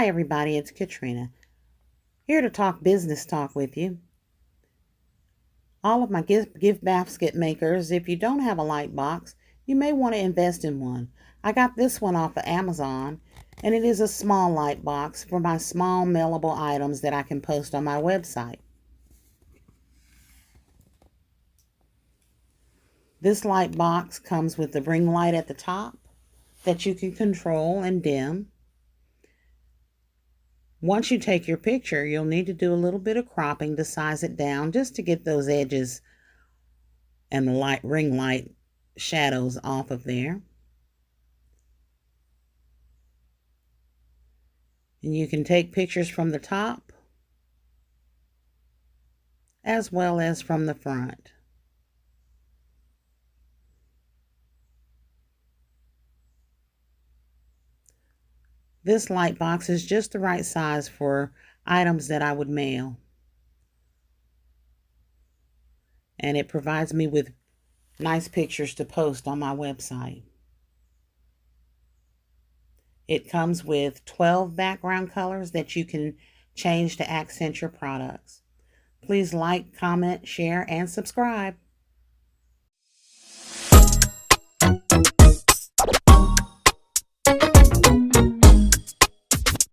Hi everybody, it's Katrina, here to talk business talk with you. All of my gift basket makers, if you don't have a light box, you may want to invest in one. I got this one off of Amazon, and it is a small light box for my small mailable items that I can post on my website. This light box comes with the ring light at the top that you can control and dim. Once you take your picture, you'll need to do a little bit of cropping to size it down just to get those edges and the ring light shadows off of there. And you can take pictures from the top as well as from the front. This light box is just the right size for items that I would mail. And it provides me with nice pictures to post on my website. It comes with 12 background colors that you can change to accent your products. Please like, comment, share, and subscribe.